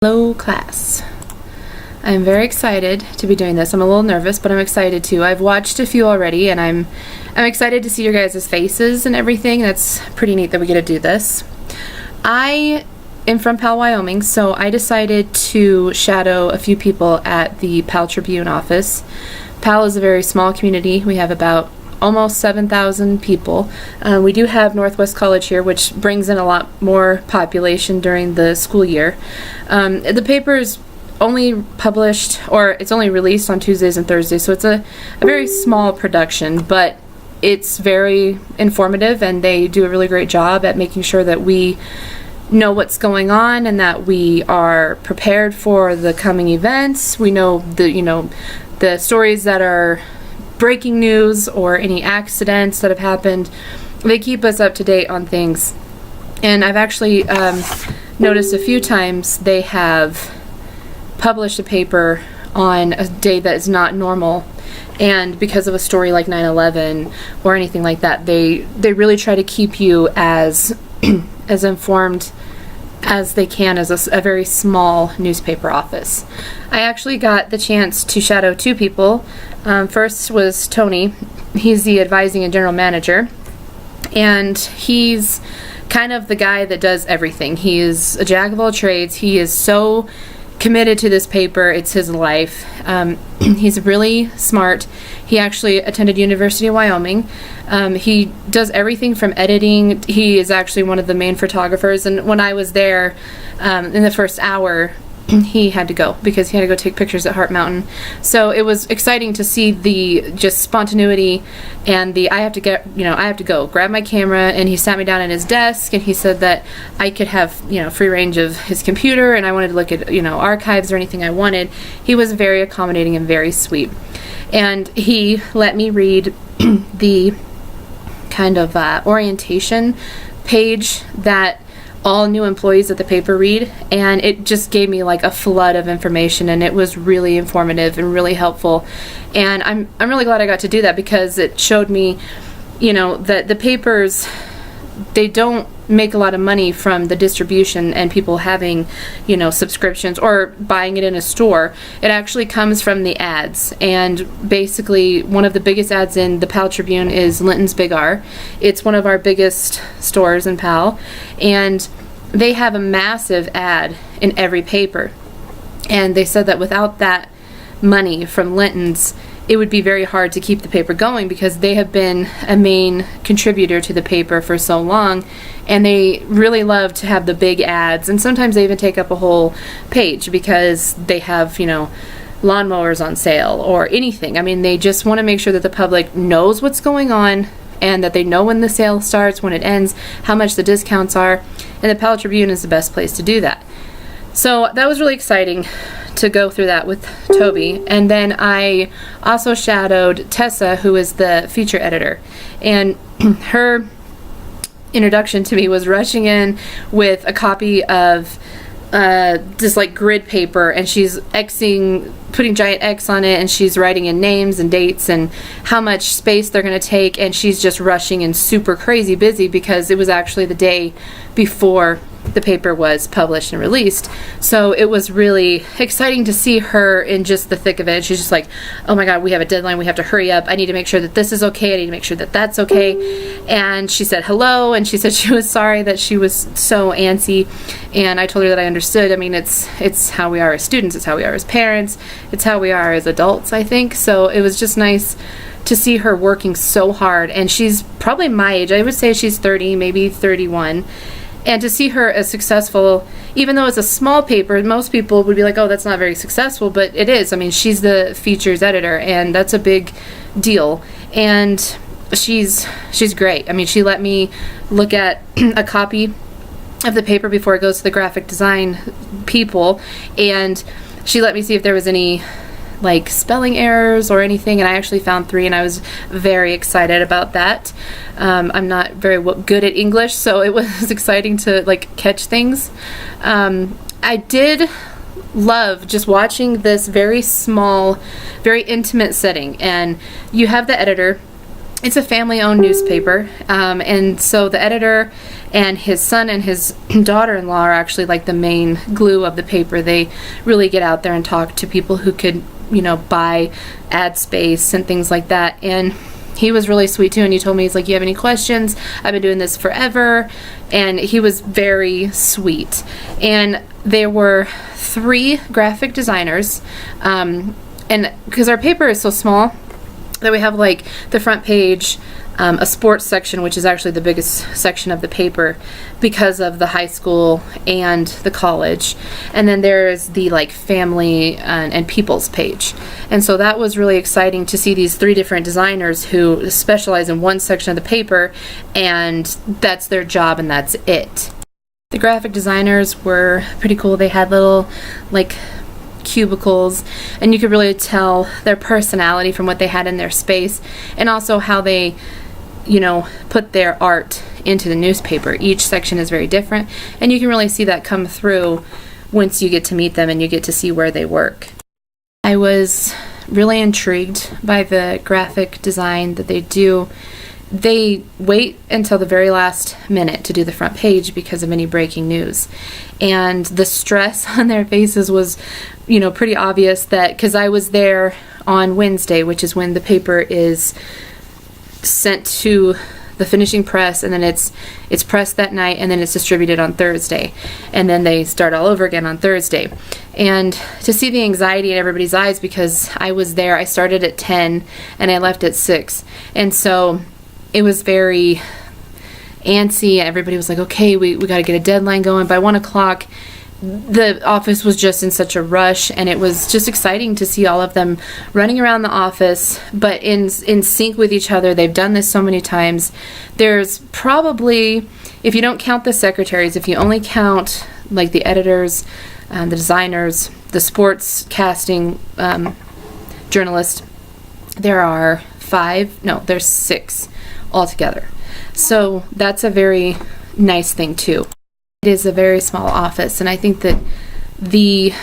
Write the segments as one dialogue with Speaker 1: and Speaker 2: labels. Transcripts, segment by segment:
Speaker 1: Hello class. I'm very excited to be doing this. I'm a little nervous, but I'm excited too. I've watched a few already and I'm excited to see your guys' faces and everything. That's pretty neat that we get to do this. I am from Powell, Wyoming, so I decided to shadow a few people at the Powell Tribune office. Powell is a very small community. We have about almost 7,000 people. We do have Northwest College here, which brings in a lot more population during the school year. The paper is only published, or it's only released on Tuesdays and Thursdays, so it's a very small production, but it's very informative, and they do a really great job at making sure that we know what's going on and that we are prepared for the coming events. We know the stories that are breaking news or any accidents that have happened. They keep us up to date on things. And I've actually noticed a few times they have published a paper on a day that is not normal, and because of a story like 9/11 or anything like that, they really try to keep you as as informed as they can as a very small newspaper office. I actually got the chance to shadow two people. First was Tony. He's the advising and general manager, and he's kind of the guy that does everything. He is a jack of all trades. He is so committed to this paper. It's his life. He's really smart. He actually attended University of Wyoming. He does everything from editing. He is actually one of the main photographers, and when I was there in the first hour, he had to go because he had to go take pictures at Heart Mountain. So it was exciting to see the just spontaneity and the I have to go grab my camera. And he sat me down at his desk and he said that I could have free range of his computer, and I wanted to look at archives or anything I wanted. He was very accommodating and very sweet, and he let me read the kind of orientation page that all new employees at the paper read, and it just gave me like a flood of information, and it was really informative and really helpful. And I'm really glad I got to do that because it showed me that the papers, they don't make a lot of money from the distribution and people having subscriptions or buying it in a store. It actually comes from the ads, and basically one of the biggest ads in the Powell Tribune is Linton's Big R. It's one of our biggest stores in Powell, and they have a massive ad in every paper, and they said that without that money from Linton's, it would be very hard to keep the paper going because they have been a main contributor to the paper for so long, and they really love to have the big ads, and sometimes they even take up a whole page because they have lawnmowers on sale or anything. I mean, they just want to make sure that the public knows what's going on and that they know when the sale starts, when it ends, how much the discounts are, and the Powell Tribune is the best place to do that. So that was really exciting to go through that with Toby. And then I also shadowed Tessa, who is the feature editor, and her introduction to me was rushing in with a copy of this like grid paper, and she's putting giant X on it, and she's writing in names and dates and how much space they're going to take, and she's just rushing and super crazy busy because it was actually the day before the paper was published and released. So it was really exciting to see her in just the thick of it. She's just like, oh my god, we have a deadline, we have to hurry up, I need to make sure that this is okay, I need to make sure that that's okay. And she said hello, and she said she was sorry that she was so antsy, and I told her that I understood. I mean, it's how we are as students, it's how we are as parents, it's how we are as adults, I think. So it was just nice to see her working so hard, and she's probably my age. I would say she's 30, maybe 31. And to see her as successful, even though it's a small paper, most people would be like, oh, that's not very successful, but it is. I mean, she's the features editor, and that's a big deal. And she's great. I mean, she let me look at a copy of the paper before it goes to the graphic design people, and she let me see if there was any like spelling errors or anything, and I actually found 3, and I was very excited about that. I'm not very good at English, so it was exciting to like catch things. I did love just watching this very small, very intimate setting, and you have the editor, it's a family-owned newspaper, and so the editor and his son and his daughter-in-law are actually like the main glue of the paper. They really get out there and talk to people who could, buy ad space and things like that. And he was really sweet too, and he told me, he's like, you have any questions? I've been doing this forever. And he was very sweet. And there were 3 graphic designers, and because our paper is so small that we have like the front page, a sports section, which is actually the biggest section of the paper because of the high school and the college, and then there's the like family and people's page. And so that was really exciting to see these 3 different designers who specialize in one section of the paper, and that's their job and that's it. The graphic designers were pretty cool. They had little like cubicles, and you could really tell their personality from what they had in their space, and also how they put their art into the newspaper. Each section is very different, and you can really see that come through once you get to meet them and you get to see where they work. I was really intrigued by the graphic design that they do. They wait until the very last minute to do the front page because of any breaking news. And the stress on their faces was, pretty obvious, that because I was there on Wednesday, which is when the paper is sent to the finishing press, and then it's pressed that night, and then it's distributed on Thursday, and then they start all over again on Thursday. And to see the anxiety in everybody's eyes, because I was there, I started at 10 and I left at 6, and so it was very antsy. Everybody was like, okay, we got to get a deadline going by 1 o'clock. The office was just in such a rush, and it was just exciting to see all of them running around the office, but in sync with each other. They've done this so many times. There's probably, if you don't count the secretaries, if you only count like the editors, the designers, the sports casting journalists, there's 6 altogether. So that's a very nice thing too. It is a very small office, and I think that the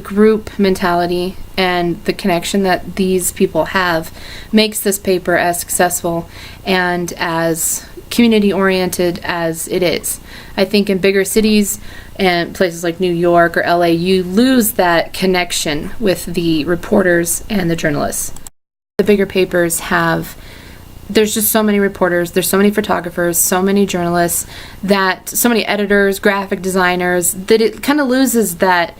Speaker 1: group mentality and the connection that these people have makes this paper as successful and as community oriented as it is. I think in bigger cities and places like New York or LA, you lose that connection with the reporters and the journalists. The bigger papers there's just so many reporters, there's so many photographers, so many journalists, so many editors, graphic designers, that it kind of loses that,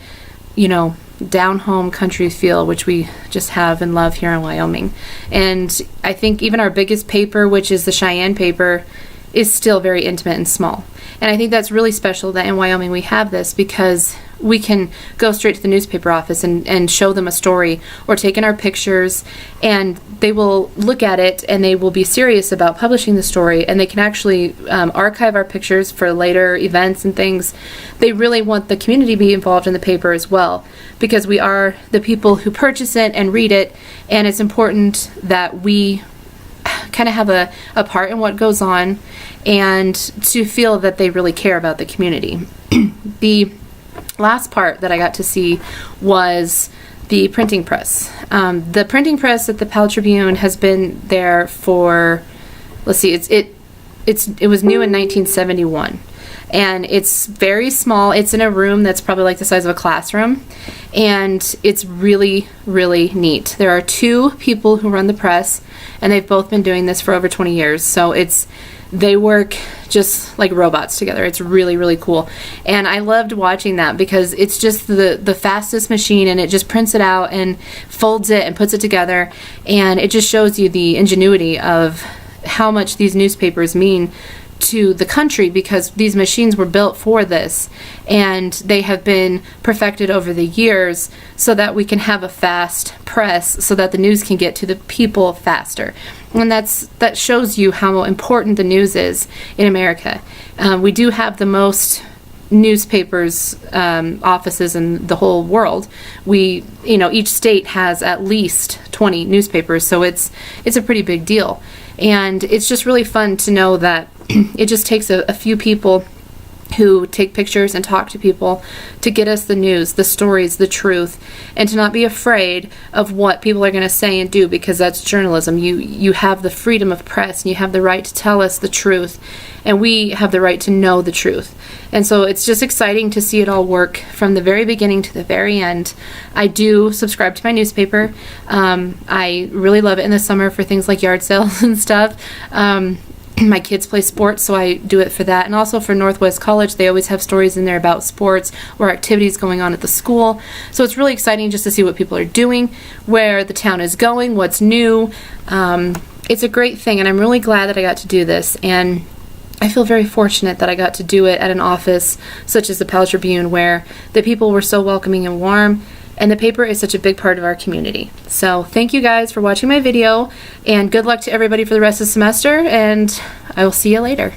Speaker 1: down home country feel, which we just have and love here in Wyoming. And I think even our biggest paper, which is the Cheyenne paper, is still very intimate and small. And I think that's really special that in Wyoming we have this, because we can go straight to the newspaper office and show them a story, or take in our pictures, and they will look at it and they will be serious about publishing the story, and they can actually archive our pictures for later events and things. They really want the community to be involved in the paper as well, because we are the people who purchase it and read it, and it's important that we kind of have a part in what goes on, and to feel that they really care about the community. The last part that I got to see was the printing press. The printing press at the Powell Tribune has been there for, let's see, it was new in 1971. And it's very small. It's in a room that's probably like the size of a classroom. And it's really, really neat. There are 2 people who run the press, and they've both been doing this for over 20 years. So they work just like robots together. It's really, really cool. And I loved watching that, because it's just the fastest machine, and it just prints it out and folds it and puts it together. And it just shows you the ingenuity of how much these newspapers mean to the country, because these machines were built for this, and they have been perfected over the years so that we can have a fast press, so that the news can get to the people faster. And that shows you how important the news is in America. We do have the most newspapers offices in the whole world. Each state has at least 20 newspapers, so it's a pretty big deal. And it's just really fun to know that it just takes a few people who take pictures and talk to people to get us the news, the stories, the truth, and to not be afraid of what people are going to say and do, because that's journalism. You have the freedom of press, and you have the right to tell us the truth, and we have the right to know the truth. And so it's just exciting to see it all work from the very beginning to the very end. I do subscribe to my newspaper. I really love it in the summer for things like yard sales and stuff. My kids play sports, so I do it for that. And also for Northwest College, they always have stories in there about sports or activities going on at the school. So it's really exciting just to see what people are doing, where the town is going, what's new. It's a great thing, and I'm really glad that I got to do this. And I feel very fortunate that I got to do it at an office such as the Powell Tribune, where the people were so welcoming and warm. And the paper is such a big part of our community. So thank you guys for watching my video, and good luck to everybody for the rest of the semester, and I will see you later.